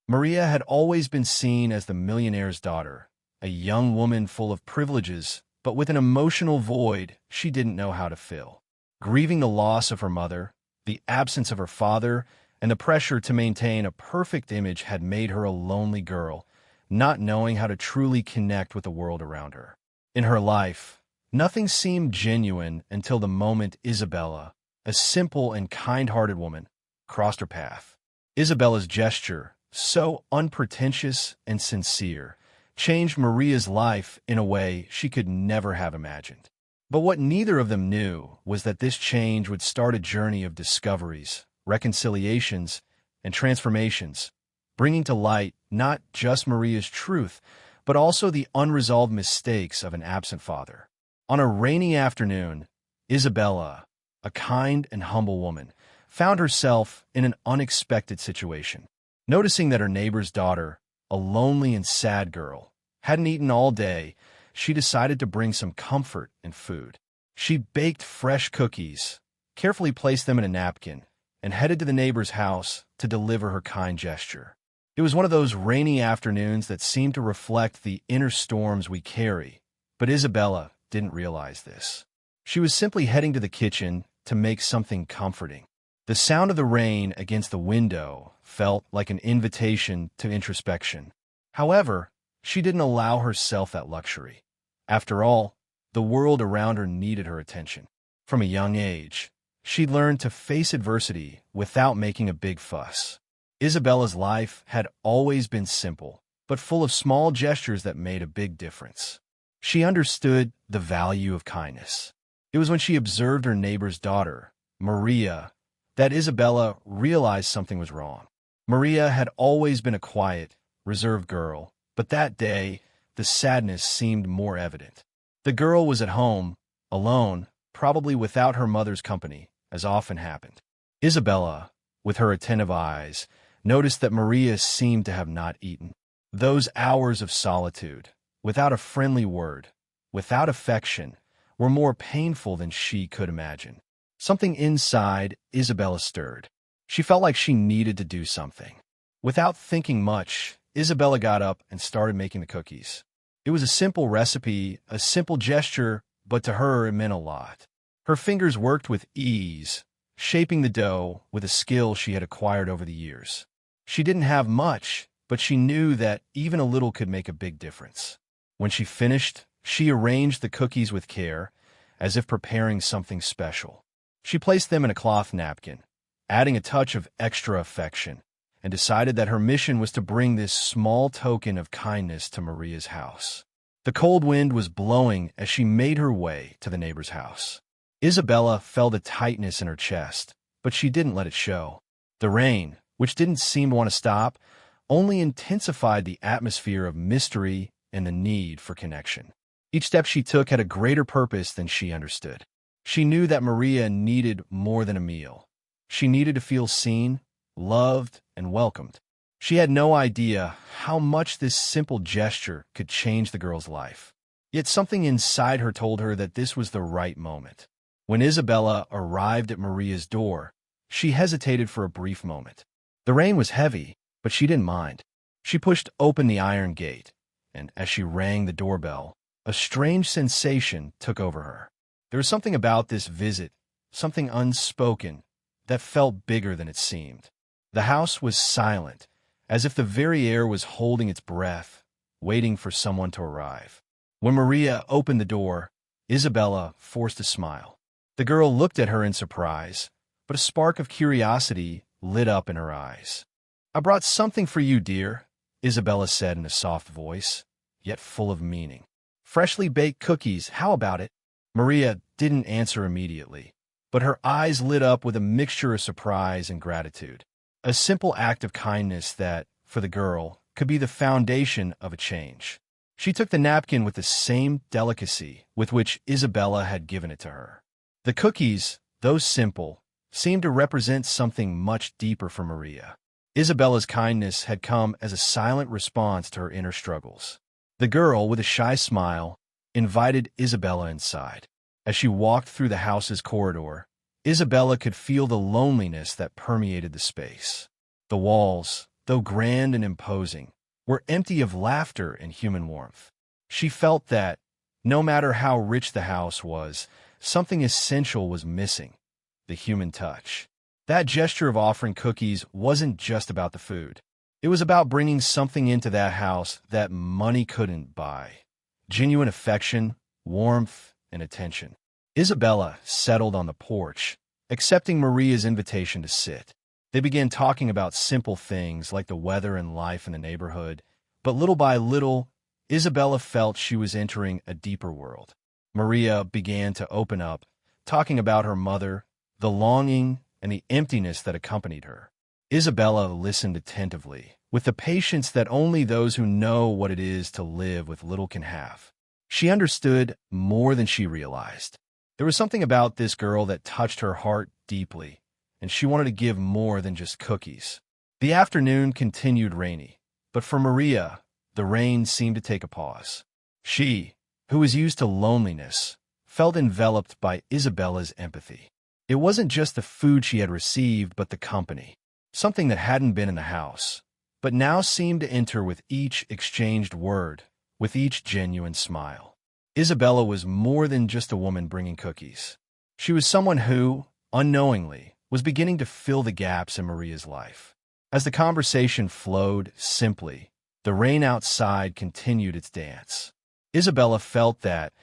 Maria had always been seen as the millionaire's daughter, a young woman full of privileges, but with an emotional void she didn't know how to fill. Grieving the loss of her mother, the absence of her father, and the pressure to maintain a perfect image had made her a lonely girl, not knowing how to truly connect with the world around her. In her life, nothing seemed genuine until the moment Isabela, a simple and kind-hearted woman, crossed her path. Isabella's gesture, so unpretentious and sincere, changed Maria's life in a way she could never have imagined. But what neither of them knew was that this change would start a journey of discoveries, reconciliations, and transformations, bringing to light not just Maria's truth, but also the unresolved mistakes of an absent father. On a rainy afternoon, Isabela, a kind and humble woman, found herself in an unexpected situation. Noticing that her neighbor's daughter, a lonely and sad girl, hadn't eaten all day, she decided to bring some comfort and food. She baked fresh cookies, carefully placed them in a napkin, and headed to the neighbor's house to deliver her kind gesture. It was one of those rainy afternoons that seem to reflect the inner storms we carry, but Isabela didn't realize this. She was simply heading to the kitchen to make something comforting. The sound of the rain against the window felt like an invitation to introspection. However, she didn't allow herself that luxury. After all, the world around her needed her attention. From a young age, she learned to face adversity without making a big fuss. Isabela's life had always been simple, but full of small gestures that made a big difference. She understood the value of kindness. It was when she observed her neighbor's daughter, Maria, that Isabela realized something was wrong. Maria had always been a quiet, reserved girl, but that day, the sadness seemed more evident. The girl was at home, alone, probably without her mother's company, as often happened. Isabela, with her attentive eyes, noticed that Maria seemed to have not eaten. Those hours of solitude, without a friendly word, without affection, were more painful than she could imagine. Something inside Isabela stirred. She felt like she needed to do something. Without thinking much, Isabela got up and started making the cookies. It was a simple recipe, a simple gesture, but to her it meant a lot. Her fingers worked with ease, shaping the dough with a skill she had acquired over the years. She didn't have much, but she knew that even a little could make a big difference. When she finished, she arranged the cookies with care, as if preparing something special. She placed them in a cloth napkin, adding a touch of extra affection, and decided that her mission was to bring this small token of kindness to Maria's house. The cold wind was blowing as she made her way to the neighbor's house. Isabela felt a tightness in her chest, but she didn't let it show. The rain, which didn't seem to want to stop, only intensified the atmosphere of mystery and the need for connection. Each step she took had a greater purpose than she understood. She knew that Maria needed more than a meal. She needed to feel seen, loved, and welcomed. She had no idea how much this simple gesture could change the girl's life. Yet something inside her told her that this was the right moment. When Isabela arrived at Maria's door, she hesitated for a brief moment. The rain was heavy, but she didn't mind. She pushed open the iron gate, and as she rang the doorbell, a strange sensation took over her. There was something about this visit, something unspoken, that felt bigger than it seemed. The house was silent, as if the very air was holding its breath, waiting for someone to arrive. When Maria opened the door, Isabela forced a smile. The girl looked at her in surprise, but a spark of curiosity lit up in her eyes. "I brought something for you, dear," Isabela said in a soft voice, yet full of meaning. "Freshly baked cookies, how about it?" Maria didn't answer immediately, but her eyes lit up with a mixture of surprise and gratitude. A simple act of kindness that, for the girl, could be the foundation of a change. She took the napkin with the same delicacy with which Isabela had given it to her. The cookies, though simple, seemed to represent something much deeper for Maria. Isabela's kindness had come as a silent response to her inner struggles. The girl, with a shy smile, invited Isabela inside. As she walked through the house's corridor, Isabela could feel the loneliness that permeated the space. The walls, though grand and imposing, were empty of laughter and human warmth. She felt that, no matter how rich the house was, something essential was missing: the human touch. That gesture of offering cookies wasn't just about the food. It was about bringing something into that house that money couldn't buy: genuine affection, warmth, and attention. Isabela settled on the porch, accepting Maria's invitation to sit. They began talking about simple things like the weather and life in the neighborhood, but little by little, Isabela felt she was entering a deeper world. Maria began to open up, talking about her mother, the longing, and the emptiness that accompanied her. Isabela listened attentively, with the patience that only those who know what it is to live with little can have. She understood more than she realized. There was something about this girl that touched her heart deeply, and she wanted to give more than just cookies. The afternoon continued rainy, but for Maria, the rain seemed to take a pause. She, who was used to loneliness, felt enveloped by Isabela's empathy. It wasn't just the food she had received, but the company, something that hadn't been in the house, but now seemed to enter with each exchanged word, with each genuine smile. Isabela was more than just a woman bringing cookies. She was someone who, unknowingly, was beginning to fill the gaps in Maria's life. As the conversation flowed simply, the rain outside continued its dance. Isabela felt that,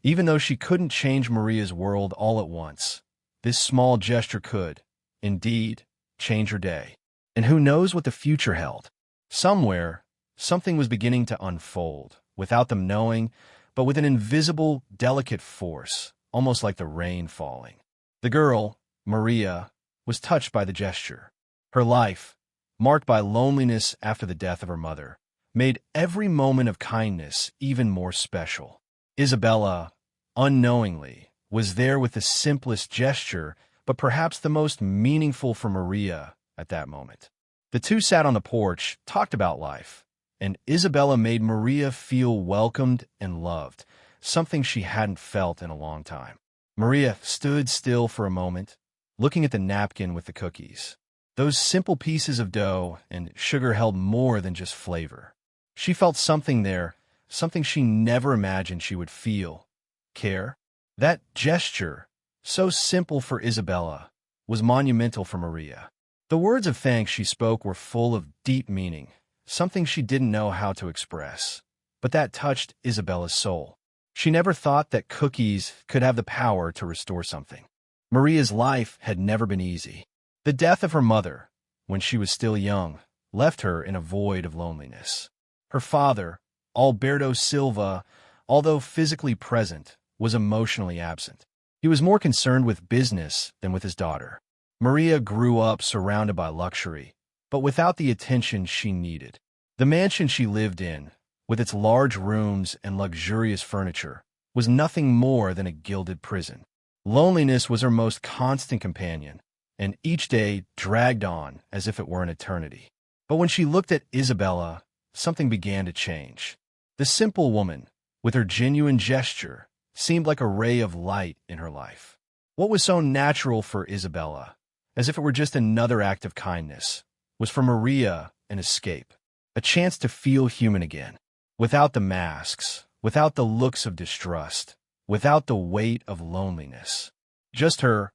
even though she couldn't change Maria's world all at once, this small gesture could, indeed, change her day. And who knows what the future held? Somewhere, something was beginning to unfold, without them knowing, but with an invisible, delicate force, almost like the rain falling. The girl, Maria, was touched by the gesture. Her life, marked by loneliness after the death of her mother, made every moment of kindness even more special. Isabela, unknowingly, was there with the simplest gesture, but perhaps the most meaningful for Maria at that moment. The two sat on the porch, talked about life, and Isabela made Maria feel welcomed and loved, something she hadn't felt in a long time. Maria stood still for a moment, looking at the napkin with the cookies. Those simple pieces of dough and sugar held more than just flavor. She felt something there, something she never imagined she would feel: care. That gesture, so simple for Isabela, was monumental for Maria. The words of thanks she spoke were full of deep meaning, something she didn't know how to express. But that touched Isabela's soul. She never thought that cookies could have the power to restore something. Maria's life had never been easy. The death of her mother, when she was still young, left her in a void of loneliness. Her father, Alberto Silva, although physically present, was emotionally absent. He was more concerned with business than with his daughter. Maria grew up surrounded by luxury, but without the attention she needed. The mansion she lived in, with its large rooms and luxurious furniture, was nothing more than a gilded prison. Loneliness was her most constant companion, and each day dragged on as if it were an eternity. But when she looked at Isabela, something began to change. The simple woman, with her genuine gesture, seemed like a ray of light in her life. What was so natural for Isabela, as if it were just another act of kindness, was for Maria an escape, a chance to feel human again, without the masks, without the looks of distrust, without the weight of loneliness. Just her,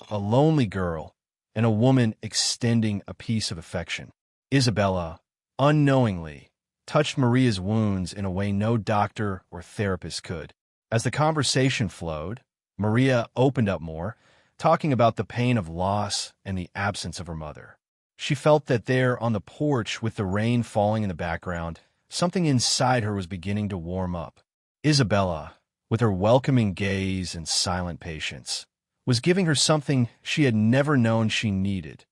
a lonely girl, and a woman extending a piece of affection. Isabela, unknowingly, touched Maria's wounds in a way no doctor or therapist could. As the conversation flowed, Maria opened up more, talking about the pain of loss and the absence of her mother. She felt that there on the porch with the rain falling in the background, something inside her was beginning to warm up. Isabela, with her welcoming gaze and silent patience, was giving her something she had never known she needed: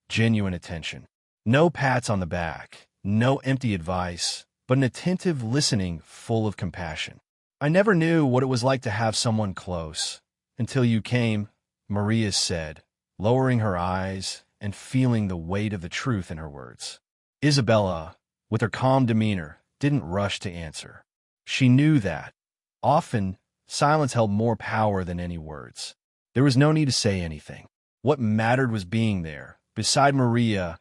genuine attention. No pats on the back, no empty advice, but an attentive listening full of compassion. "I never knew what it was like to have someone close, until you came," Maria said, lowering her eyes and feeling the weight of the truth in her words. Isabela, with her calm demeanor, didn't rush to answer. She knew that, often, silence held more power than any words. There was no need to say anything. What mattered was being there, beside Maria,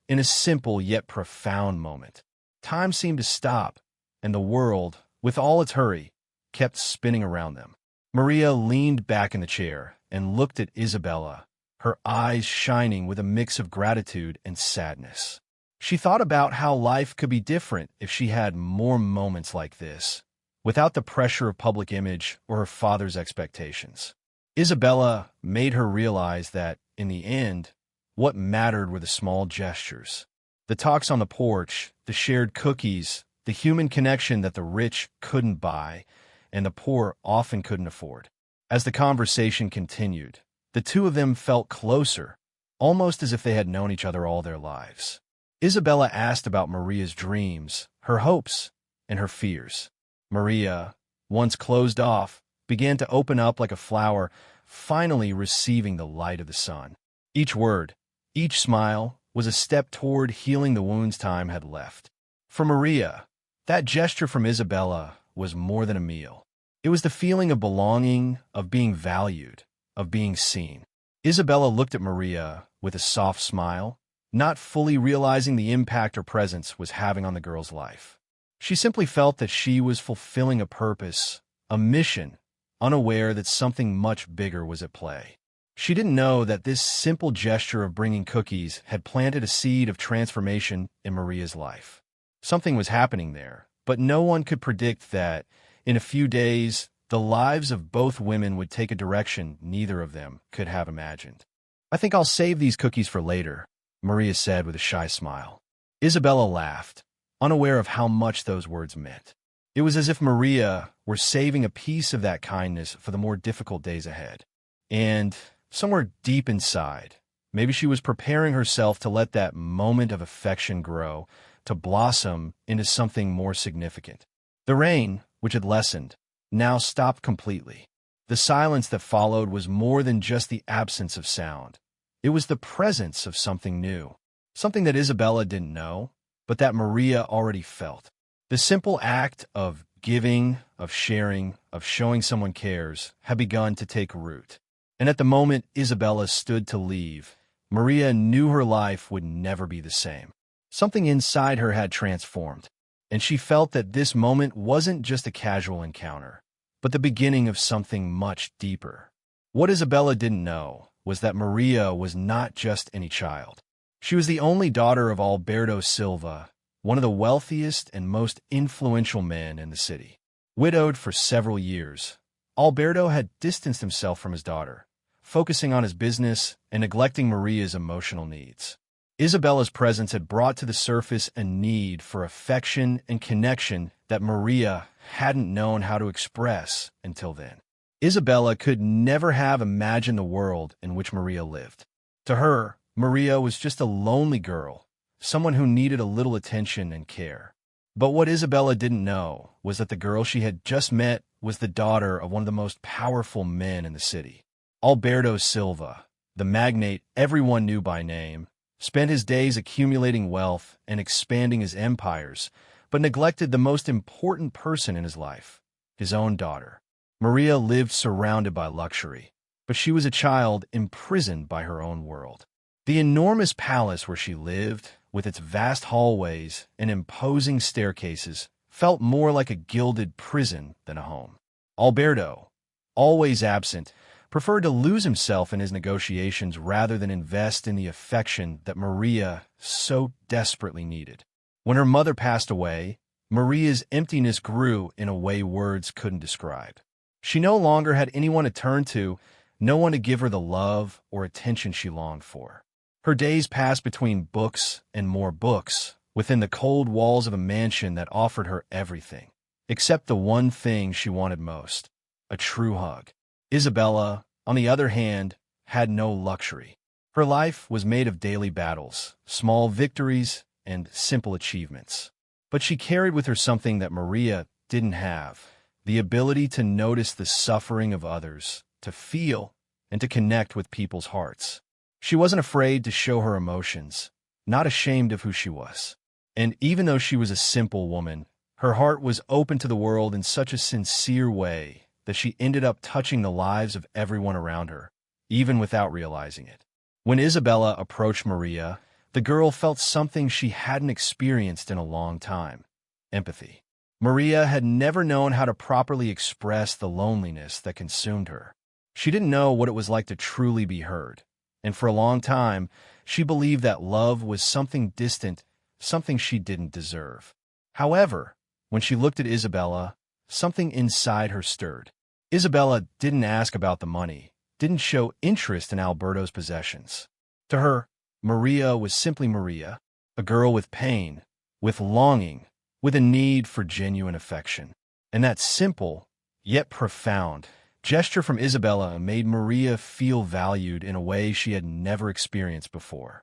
in a simple yet profound moment. Time seemed to stop, and the world, with all its hurry, kept spinning around them. Maria leaned back in the chair and looked at Isabela, her eyes shining with a mix of gratitude and sadness. She thought about how life could be different if she had more moments like this, without the pressure of public image or her father's expectations. Isabela made her realize that, in the end, what mattered were the small gestures. The talks on the porch, the shared cookies, the human connection that the rich couldn't buy and the poor often couldn't afford. As the conversation continued, the two of them felt closer, almost as if they had known each other all their lives. Isabela asked about Maria's dreams, her hopes, and her fears. Maria, once closed off, began to open up like a flower, finally receiving the light of the sun. Each word, each smile, was a step toward healing the wounds time had left. For Maria, that gesture from Isabela was more than a meal. It was the feeling of belonging, of being valued, of being seen. Isabela looked at Maria with a soft smile, not fully realizing the impact her presence was having on the girl's life. She simply felt that she was fulfilling a purpose, a mission, unaware that something much bigger was at play. She didn't know that this simple gesture of bringing cookies had planted a seed of transformation in Maria's life. Something was happening there, but no one could predict that, in a few days, the lives of both women would take a direction neither of them could have imagined. "I think I'll save these cookies for later," Maria said with a shy smile. Isabela laughed, unaware of how much those words meant. It was as if Maria were saving a piece of that kindness for the more difficult days ahead. And somewhere deep inside, maybe she was preparing herself to let that moment of affection grow, to blossom into something more significant. The rain, which had lessened, now stopped completely. The silence that followed was more than just the absence of sound. It was the presence of something new, something that Isabela didn't know, but that Maria already felt. The simple act of giving, of sharing, of showing someone cares had begun to take root. And at the moment Isabela stood to leave, Maria knew her life would never be the same. Something inside her had transformed, and she felt that this moment wasn't just a casual encounter, but the beginning of something much deeper. What Isabela didn't know was that Maria was not just any child. She was the only daughter of Alberto Silva, one of the wealthiest and most influential men in the city. Widowed for several years, Alberto had distanced himself from his daughter, focusing on his business and neglecting Maria's emotional needs. Isabela's presence had brought to the surface a need for affection and connection that Maria hadn't known how to express until then. Isabela could never have imagined the world in which Maria lived. To her, Maria was just a lonely girl, someone who needed a little attention and care. But what Isabela didn't know was that the girl she had just met was the daughter of one of the most powerful men in the city. Alberto Silva, the magnate everyone knew by name, spent his days accumulating wealth and expanding his empires, but neglected the most important person in his life, his own daughter. Maria lived surrounded by luxury, but she was a child imprisoned by her own world. The enormous palace where she lived, with its vast hallways and imposing staircases, felt more like a gilded prison than a home. Alberto, always absent, preferred to lose himself in his negotiations rather than invest in the affection that Maria so desperately needed. When her mother passed away, Maria's emptiness grew in a way words couldn't describe. She no longer had anyone to turn to, no one to give her the love or attention she longed for. Her days passed between books and more books, within the cold walls of a mansion that offered her everything, except the one thing she wanted most, a true hug. Isabela, on the other hand, had no luxury. Her life was made of daily battles, small victories, and simple achievements. But she carried with her something that Maria didn't have, the ability to notice the suffering of others, to feel, and to connect with people's hearts. She wasn't afraid to show her emotions, not ashamed of who she was. And even though she was a simple woman, her heart was open to the world in such a sincere way that she ended up touching the lives of everyone around her, even without realizing it. When Isabela approached Maria, the girl felt something she hadn't experienced in a long time: empathy. Maria had never known how to properly express the loneliness that consumed her. She didn't know what it was like to truly be heard, and for a long time, she believed that love was something distant, something she didn't deserve. However, when she looked at Isabela, something inside her stirred. Isabela didn't ask about the money, didn't show interest in Alberto's possessions. To her, Maria was simply Maria, a girl with pain, with longing, with a need for genuine affection. And that simple, yet profound, gesture from Isabela made Maria feel valued in a way she had never experienced before.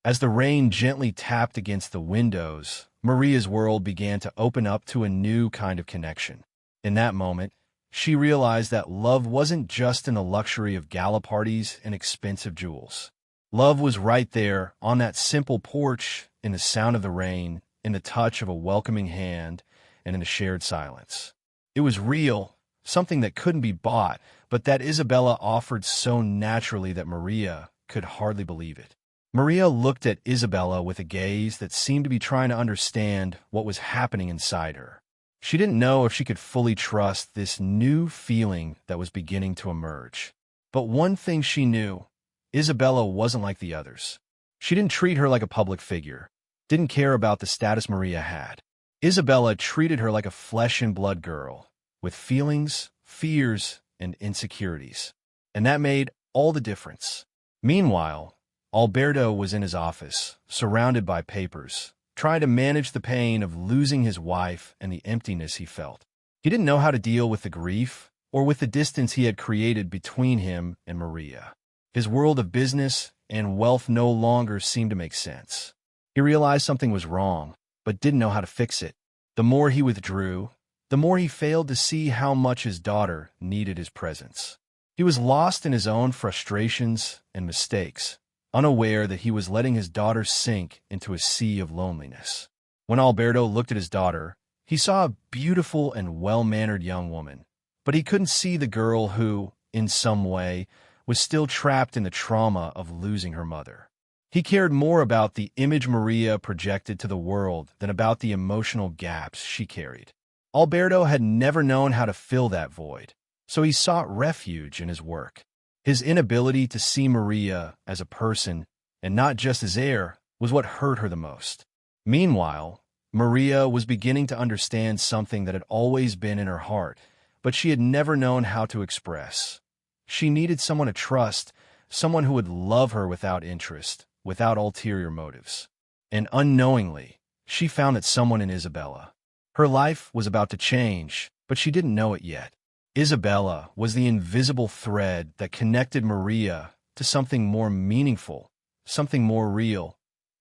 As the rain gently tapped against the windows, Maria's world began to open up to a new kind of connection. In that moment, she realized that love wasn't just in the luxury of gala parties and expensive jewels. Love was right there, on that simple porch, in the sound of the rain, in the touch of a welcoming hand, and in the shared silence. It was real, something that couldn't be bought, but that Isabela offered so naturally that Maria could hardly believe it. Maria looked at Isabela with a gaze that seemed to be trying to understand what was happening inside her. She didn't know if she could fully trust this new feeling that was beginning to emerge. But one thing she knew: Isabela wasn't like the others. She didn't treat her like a public figure, didn't care about the status Maria had. Isabela treated her like a flesh-and-blood girl, with feelings, fears, and insecurities. And that made all the difference. Meanwhile, Alberto was in his office, surrounded by papers, trying to manage the pain of losing his wife and the emptiness he felt. He didn't know how to deal with the grief or with the distance he had created between him and Maria. His world of business and wealth no longer seemed to make sense. He realized something was wrong, but didn't know how to fix it. The more he withdrew, the more he failed to see how much his daughter needed his presence. He was lost in his own frustrations and mistakes, unaware that he was letting his daughter sink into a sea of loneliness. When Alberto looked at his daughter, he saw a beautiful and well-mannered young woman, but he couldn't see the girl who, in some way, was still trapped in the trauma of losing her mother. He cared more about the image Maria projected to the world than about the emotional gaps she carried. Alberto had never known how to fill that void, so he sought refuge in his work. His inability to see Maria as a person, and not just as heir, was what hurt her the most. Meanwhile, Maria was beginning to understand something that had always been in her heart, but she had never known how to express. She needed someone to trust, someone who would love her without interest, without ulterior motives. And unknowingly, she found that someone in Isabela. Her life was about to change, but she didn't know it yet. Isabela was the invisible thread that connected Maria to something more meaningful, something more real,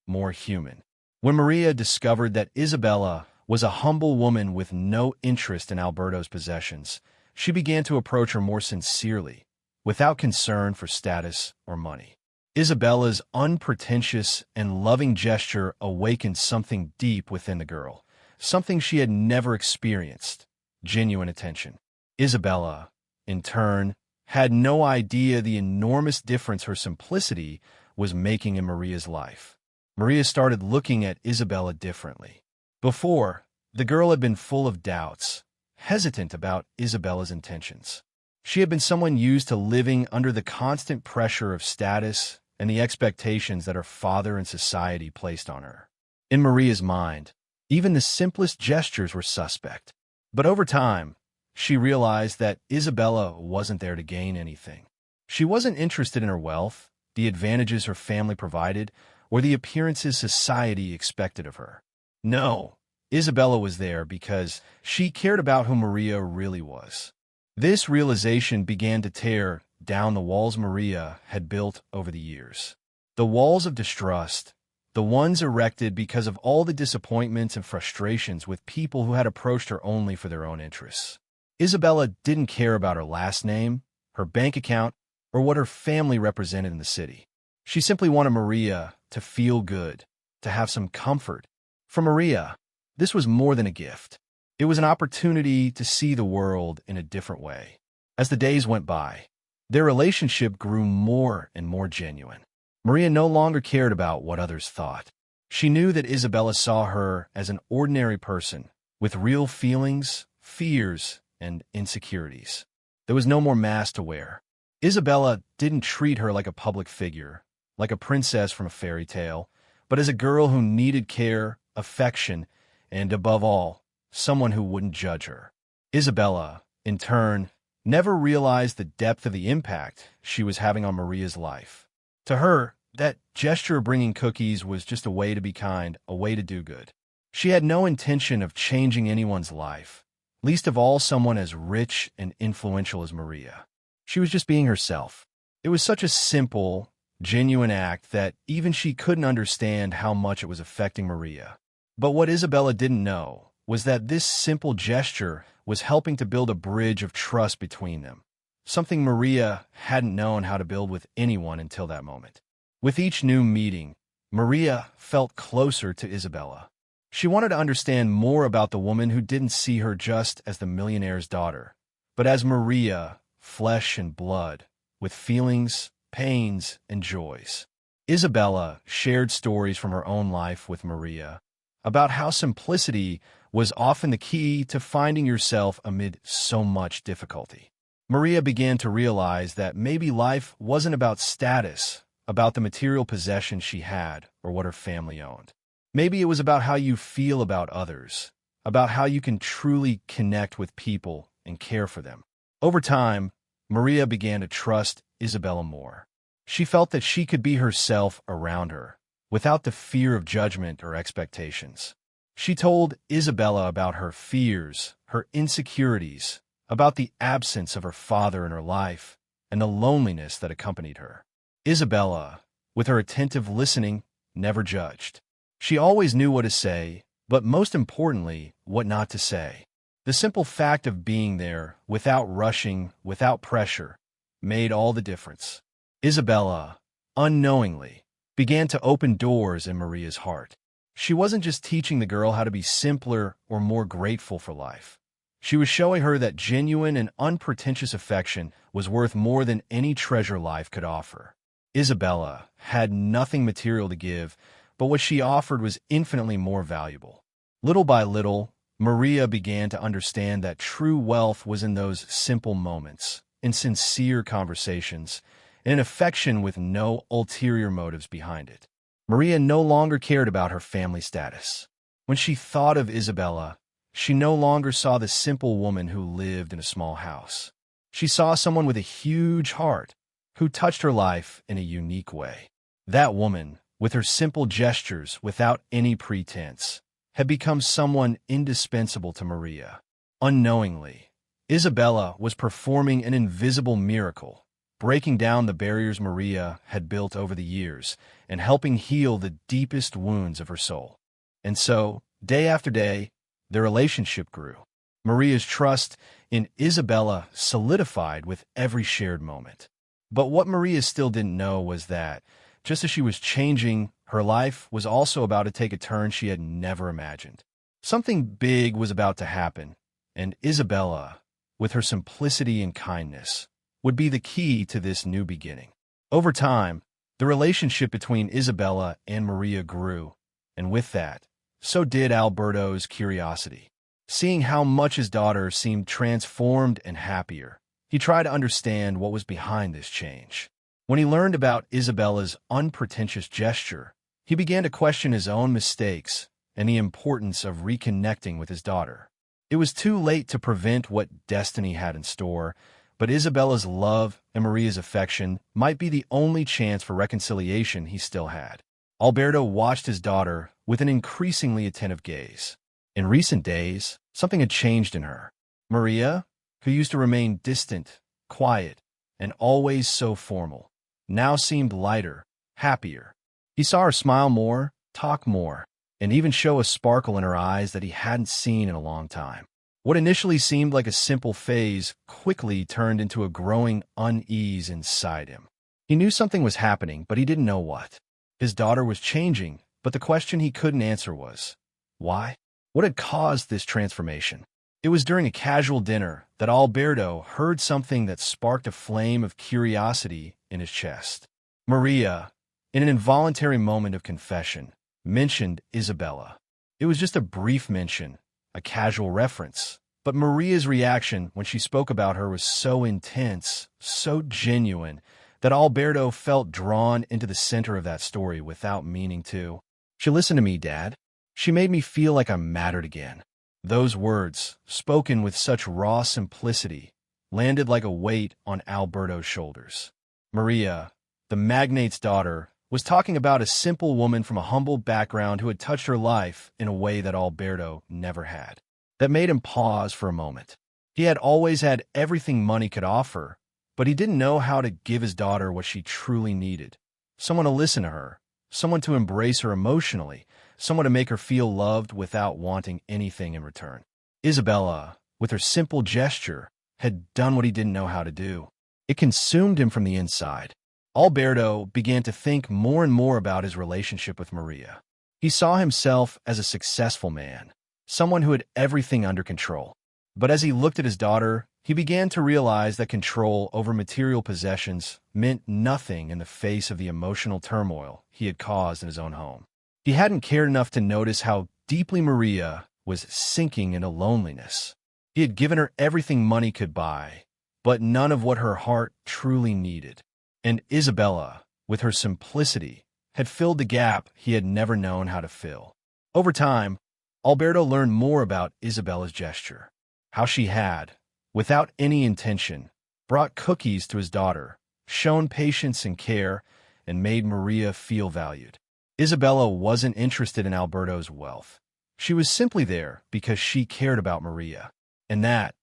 more human. When Maria discovered that Isabela was a humble woman with no interest in Alberto's possessions, she began to approach her more sincerely, without concern for status or money. Isabela's unpretentious and loving gesture awakened something deep within the girl, something she had never experienced: genuine attention. Isabela, in turn, had no idea the enormous difference her simplicity was making in Maria's life. Maria started looking at Isabela differently. Before, the girl had been full of doubts, hesitant about Isabela's intentions. She had been someone used to living under the constant pressure of status and the expectations that her father and society placed on her. In Maria's mind, even the simplest gestures were suspect. But over time, she realized that Isabela wasn't there to gain anything. She wasn't interested in her wealth, the advantages her family provided, or the appearances society expected of her. No, Isabela was there because she cared about who Maria really was. This realization began to tear down the walls Maria had built over the years. The walls of distrust, the ones erected because of all the disappointments and frustrations with people who had approached her only for their own interests. Isabela didn't care about her last name, her bank account, or what her family represented in the city. She simply wanted Maria to feel good, to have some comfort. For Maria, this was more than a gift. It was an opportunity to see the world in a different way. As the days went by, their relationship grew more and more genuine. Maria no longer cared about what others thought. She knew that Isabela saw her as an ordinary person, with real feelings, fears, and insecurities. There was no more mask to wear. Isabela didn't treat her like a public figure, like a princess from a fairy tale, but as a girl who needed care, affection, and above all, someone who wouldn't judge her. Isabela, in turn, never realized the depth of the impact she was having on Maria's life. To her, that gesture of bringing cookies was just a way to be kind, a way to do good. She had no intention of changing anyone's life, least of all someone as rich and influential as Maria. She was just being herself. It was such a simple, genuine act that even she couldn't understand how much it was affecting Maria. But what Isabela didn't know was that this simple gesture was helping to build a bridge of trust between them, something Maria hadn't known how to build with anyone until that moment. With each new meeting, Maria felt closer to Isabela. She wanted to understand more about the woman who didn't see her just as the millionaire's daughter, but as Maria, flesh and blood, with feelings, pains, and joys. Isabela shared stories from her own life with Maria about how simplicity was often the key to finding yourself amid so much difficulty. Maria began to realize that maybe life wasn't about status, about the material possessions she had or what her family owned. Maybe it was about how you feel about others, about how you can truly connect with people and care for them. Over time, Maria began to trust Isabela more. She felt that she could be herself around her, without the fear of judgment or expectations. She told Isabela about her fears, her insecurities, about the absence of her father in her life, and the loneliness that accompanied her. Isabela, with her attentive listening, never judged. She always knew what to say, but most importantly, what not to say. The simple fact of being there, without rushing, without pressure, made all the difference. Isabela, unknowingly, began to open doors in Maria's heart. She wasn't just teaching the girl how to be simpler or more grateful for life. She was showing her that genuine and unpretentious affection was worth more than any treasure life could offer. Isabela had nothing material to give, but what she offered was infinitely more valuable. Little by little, Maria began to understand that true wealth was in those simple moments, in sincere conversations, and in affection with no ulterior motives behind it. Maria no longer cared about her family status. When she thought of Isabela, she no longer saw the simple woman who lived in a small house. She saw someone with a huge heart, who touched her life in a unique way. That woman, with her simple gestures without any pretense, had become someone indispensable to Maria. Unknowingly, Isabela was performing an invisible miracle, breaking down the barriers Maria had built over the years and helping heal the deepest wounds of her soul. And so, day after day, their relationship grew. Maria's trust in Isabela solidified with every shared moment. But what Maria still didn't know was that, just as she was changing, her life was also about to take a turn she had never imagined. Something big was about to happen, and Isabela, with her simplicity and kindness, would be the key to this new beginning. Over time, the relationship between Isabela and Maria grew, and with that, so did Alberto's curiosity. Seeing how much his daughter seemed transformed and happier, he tried to understand what was behind this change. When he learned about Isabela's unpretentious gesture, he began to question his own mistakes and the importance of reconnecting with his daughter. It was too late to prevent what destiny had in store, but Isabela's love and Maria's affection might be the only chance for reconciliation he still had. Alberto watched his daughter with an increasingly attentive gaze. In recent days, something had changed in her. Maria, who used to remain distant, quiet, and always so formal, now seemed lighter, happier. He saw her smile more, talk more, and even show a sparkle in her eyes that he hadn't seen in a long time. What initially seemed like a simple phase quickly turned into a growing unease inside him. He knew something was happening, but he didn't know what. His daughter was changing, but the question he couldn't answer was, why? What had caused this transformation? It was during a casual dinner that Alberto heard something that sparked a flame of curiosity in his chest. Maria, in an involuntary moment of confession, mentioned Isabela. It was just a brief mention, a casual reference, but Maria's reaction when she spoke about her was so intense, so genuine, that Alberto felt drawn into the center of that story without meaning to. "She listened to me, Dad. She made me feel like I mattered again." Those words, spoken with such raw simplicity, landed like a weight on Alberto's shoulders. Maria, the magnate's daughter, was talking about a simple woman from a humble background who had touched her life in a way that Alberto never had. That made him pause for a moment. He had always had everything money could offer, but he didn't know how to give his daughter what she truly needed. Someone to listen to her, someone to embrace her emotionally, someone to make her feel loved without wanting anything in return. Isabela, with her simple gesture, had done what he didn't know how to do. It consumed him from the inside. Alberto began to think more and more about his relationship with Maria. He saw himself as a successful man, someone who had everything under control. But as he looked at his daughter, he began to realize that control over material possessions meant nothing in the face of the emotional turmoil he had caused in his own home. He hadn't cared enough to notice how deeply Maria was sinking into loneliness. He had given her everything money could buy, but none of what her heart truly needed. And Isabela, with her simplicity, had filled the gap he had never known how to fill. Over time, Alberto learned more about Isabela's gesture, how she had, without any intention, brought cookies to his daughter, shown patience and care, and made Maria feel valued. Isabela wasn't interested in Alberto's wealth. She was simply there because she cared about Maria. And that,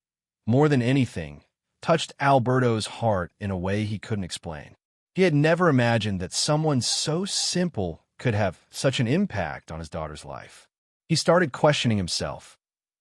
more than anything, touched Alberto's heart in a way he couldn't explain. He had never imagined that someone so simple could have such an impact on his daughter's life. He started questioning himself.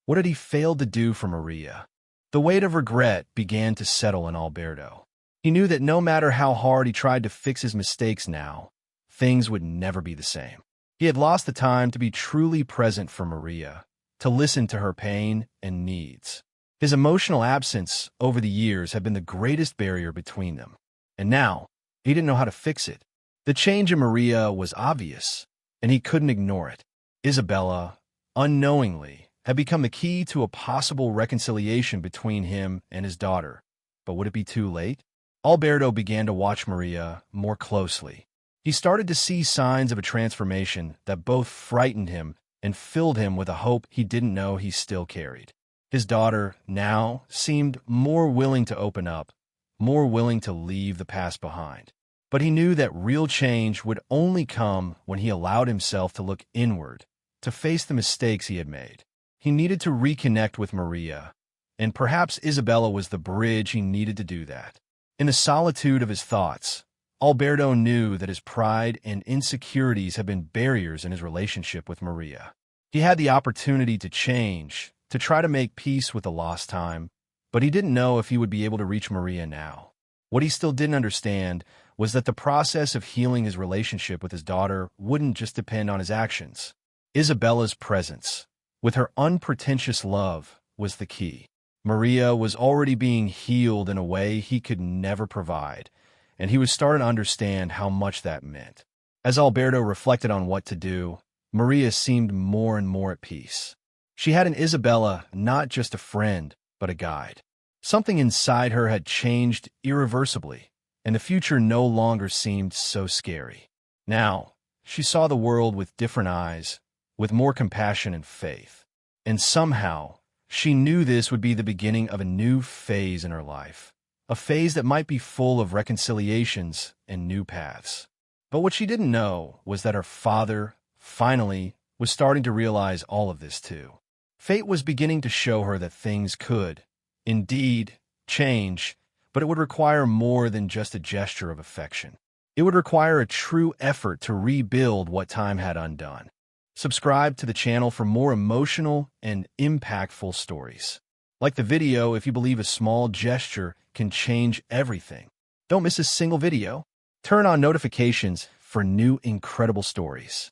What had he failed to do for Maria? The weight of regret began to settle in Alberto. He knew that no matter how hard he tried to fix his mistakes now, things would never be the same. He had lost the time to be truly present for Maria, to listen to her pain and needs. His emotional absence over the years had been the greatest barrier between them. And now, he didn't know how to fix it. The change in Maria was obvious, and he couldn't ignore it. Isabela, unknowingly, had become the key to a possible reconciliation between him and his daughter. But would it be too late? Alberto began to watch Maria more closely. He started to see signs of a transformation that both frightened him and filled him with a hope he didn't know he still carried. His daughter, now, seemed more willing to open up, more willing to leave the past behind. But he knew that real change would only come when he allowed himself to look inward, to face the mistakes he had made. He needed to reconnect with Maria, and perhaps Isabela was the bridge he needed to do that. In the solitude of his thoughts, Alberto knew that his pride and insecurities had been barriers in his relationship with Maria. He had the opportunity to change, to try to make peace with the lost time, but he didn't know if he would be able to reach Maria now. What he still didn't understand was that the process of healing his relationship with his daughter wouldn't just depend on his actions. Isabela's presence, with her unpretentious love, was the key. Maria was already being healed in a way he could never provide, and he was starting to understand how much that meant. As Alberto reflected on what to do, Maria seemed more and more at peace. She had in Isabela not just a friend, but a guide. Something inside her had changed irreversibly, and the future no longer seemed so scary. Now, she saw the world with different eyes, with more compassion and faith. And somehow, she knew this would be the beginning of a new phase in her life, a phase that might be full of reconciliations and new paths. But what she didn't know was that her father, finally, was starting to realize all of this too. Fate was beginning to show her that things could, indeed, change, but it would require more than just a gesture of affection. It would require a true effort to rebuild what time had undone. Subscribe to the channel for more emotional and impactful stories. Like the video if you believe a small gesture can change everything. Don't miss a single video. Turn on notifications for new incredible stories.